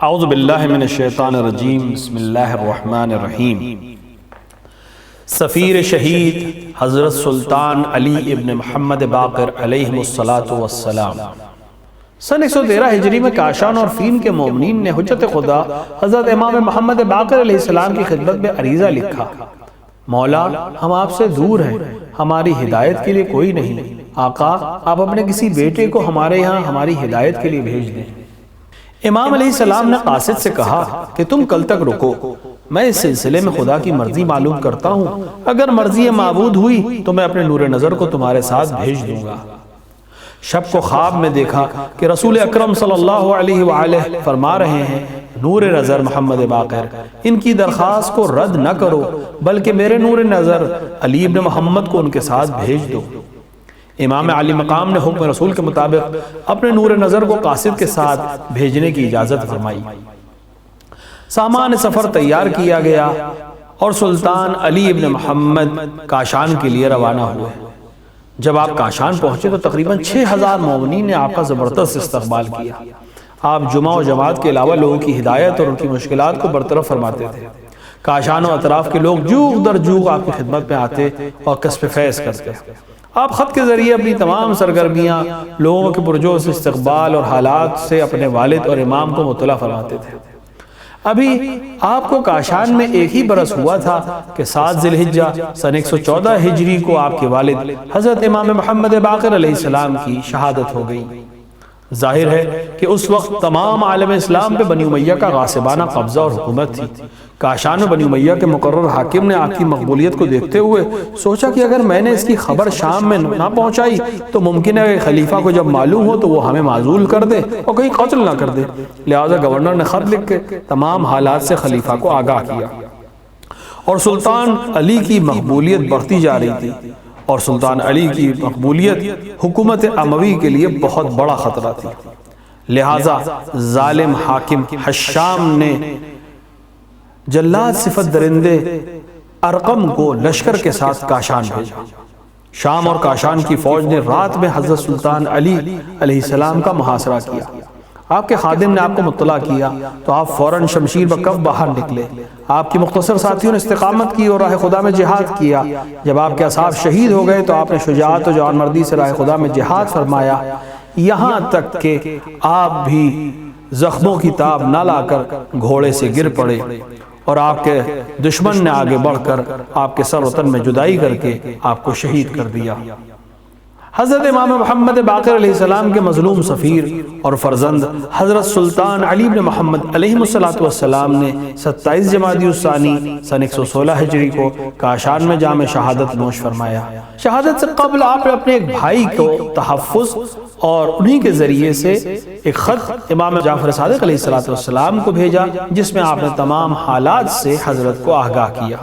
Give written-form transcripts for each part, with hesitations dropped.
اعوذ باللہ من الشیطان الرجیم بسم اللہ الرحمن الرحیم۔ سفیر شہید حضرت سلطان علی ابن محمد باقر علیہ السلام سن 113 ہجری میں کاشان اور فین کے مومنین نے حجت خدا حضرت امام محمد باقر علیہ السلام کی خدمت میں عریضہ لکھا: مولا، ہم آپ سے دور ہیں، ہماری ہدایت کے لیے کوئی نہیں، آقا آپ اپنے کسی بیٹے کو ہمارے یہاں ہماری ہدایت کے لیے بھیج دیں۔ امام علیہ السلام نے قاصد سے کہا کہ تم کل تک رکو، میں اس سلسلے میں خدا کی مرضی معلوم کرتا ہوں، اگر مرضی معبود ہوئی تو میں اپنے نور نظر کو تمہارے ساتھ بھیج دوں گا۔ شب کو خواب میں دیکھا کہ رسول اکرم صلی اللہ علیہ وآلہ فرما رہے ہیں: نور نظر محمد باقر، ان کی درخواست کو رد نہ کرو، بلکہ میرے نور نظر علی ابن محمد کو ان کے ساتھ بھیج دو۔ امام علی مقام نے حکم رسول کے مطابق اپنے نور نظر کو قاصد کے ساتھ بھیجنے کی اجازت فرمائی۔ سامان سفر تیار کیا گیا اور سلطان علی ابن محمد کاشان کے لیے روانہ ہوئے۔ جب آپ کاشان پہنچے تو تقریباً 6000 مومنین نے آپ کا زبردست استقبال کیا۔ آپ جمعہ و جماعت کے علاوہ لوگوں کی ہدایت اور ان کی مشکلات کو برطرف فرماتے تھے۔ کاشان و اطراف کے لوگ جوق در جوق آپ کی خدمت میں آتے اور کسب فیض کرتے۔ آپ خط کے ذریعے اپنی تمام سرگرمیاں، لوگوں کے پرجوش استقبال اور حالات سے اپنے والد اور امام کو مطلع فرماتے تھے۔ ابھی آپ کو کاشان میں ایک ہی برس ہوا تھا کہ 7 ذی الحجہ سن 114 ہجری کو آپ کے والد حضرت امام محمد باقر علیہ السلام کی شہادت ہو گئی۔ ظاہر ہے کہ اس وقت تمام عالم اسلام پہ بنی امیہ کا غاصبانہ قبضہ اور حکومت تھی۔ کاشان میں بنی امیہ کے مقرر حاکم نے آپ کی مقبولیت کو دیکھتے ہوئے سوچا کہ اگر میں نے اس کی خبر شام میں نہ پہنچائی تو ممکن ہے کہ خلیفہ کو جب معلوم ہو تو وہ ہمیں معزول کر دے اور کہیں قتل نہ کر دے۔ لہذا گورنر نے خط لکھ کے تمام حالات سے خلیفہ کو آگاہ کیا، اور سلطان علی کی مقبولیت بڑھتی جا رہی تھی، اور سلطان علی کی مقبولیت حکومت اموی کے لیے بہت بڑا خطرہ تھی۔ لہذا ظالم حاکم حشام نے جلاد صفت درندے ارقم کو لشکر کے ساتھ کاشان بھیجا۔ شام اور کاشان کی فوج نے رات میں حضرت سلطان علی علیہ السلام کا محاصرہ کیا۔ آپ کے خادم نے آپ کو مطلع کیا تو آپ فوراً شمشیر بکف باہر نکلے۔ آپ کی مختصر ساتھیوں نے استقامت کی اور راہ خدا میں جہاد کیا۔ جب آپ کے اصحاب شہید ہو گئے تو آپ نے شجاعت و جوان مردی سے راہ خدا میں جہاد فرمایا، یہاں تک کہ آپ بھی زخموں کی تاب نہ لا کر گھوڑے سے گر پڑے، اور آپ کے دشمن نے آگے بڑھ کر آپ کے سر و تن میں جدائی کر کے آپ کو شہید کر دیا۔ حضرت امام محمد باقر علیہ السلام کے مظلوم سفیر اور فرزند حضرت سلطان علی بن محمد علیہ السلام نے 27 جمادی الثانی سن 116 ہجری کو کاشان میں جام شہادت نوش فرمایا۔ شہادت سے قبل آپ نے اپنے ایک بھائی کو تحفظ اور انہی کے ذریعے سے ایک خط امام جعفر صادق علیہ السلام کو بھیجا، جس میں آپ نے تمام حالات سے حضرت کو آگاہ کیا،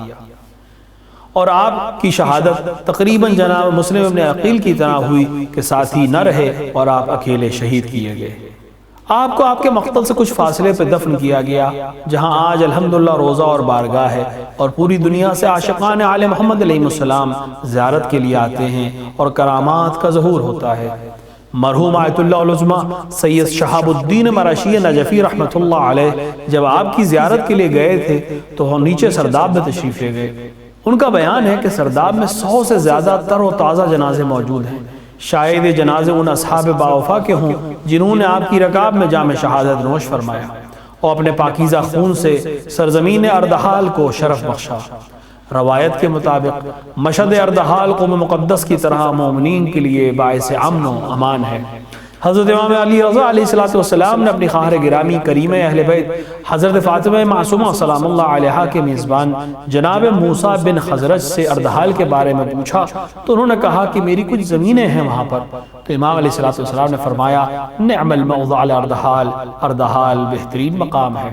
اور آپ کی شہادت تقریباً جناب مسلم ابن عقیل کی طرح ہوئی کہ ساتھی نہ رہے اور آپ اکیلے شہید کیے گئے۔ آپ کو آپ کے مقتل سے کچھ فاصلے پہ دفن کیا گیا، جہاں آج الحمدللہ روضہ اور بارگاہ ہے، اور پوری دنیا سے عاشقان آل محمد علیہ السلام زیارت کے لیے آتے ہیں اور کرامات کا ظہور ہوتا ہے۔ مرحوم آیت اللہ العظمہ سید شہاب الدین مراشی نجفی رحمۃ اللہ علیہ جب آپ کی زیارت کے لیے گئے تھے تو نیچے سرداب میں تشریف لے گئے۔ ان کا بیان ہے کہ سرداب میں 100 سے زیادہ تر و تازہ جنازے موجود ہیں۔ شاید یہ جنازے ان اصحاب باوفا کے ہوں جنہوں نے آپ کی رکاب میں جام شہادت نوش فرمایا اور اپنے پاکیزہ خون سے سرزمین اردحال کو شرف بخشا۔ روایت کے مطابق مشہد اردحال قوم مقدس کی طرح مومنین کے لیے باعث امن و امان ہے۔ حضرت امام علی رضا علیہ السلام نے اپنی خواہر گرامی کریم اہل بیت حضرت فاطمہ معصومہ سلام اللہ علیہا کے میزبان جناب موسیٰ بن خزرج سے اردحال کے بارے میں پوچھا تو انہوں نے کہا کہ میری کچھ زمینیں ہیں وہاں پر۔ تو امام علیہ السلام نے فرمایا: نعم الموضع الاردحال، اردحال بہترین مقام ہے۔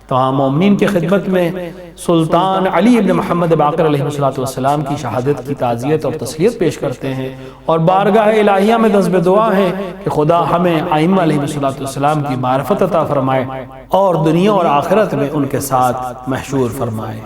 تمام مومنین کی خدمت میں سلطان علی ابن محمد باقر علیہ السلام کی شہادت کی تعزیت اور تسلیت پیش کرتے ہیں، اور بارگاہ الہیہ میں دست دعا ہے کہ خدا ہمیں ائمہ علیہ السلام کی معرفت عطا فرمائے اور دنیا اور آخرت میں ان کے ساتھ محشور فرمائے۔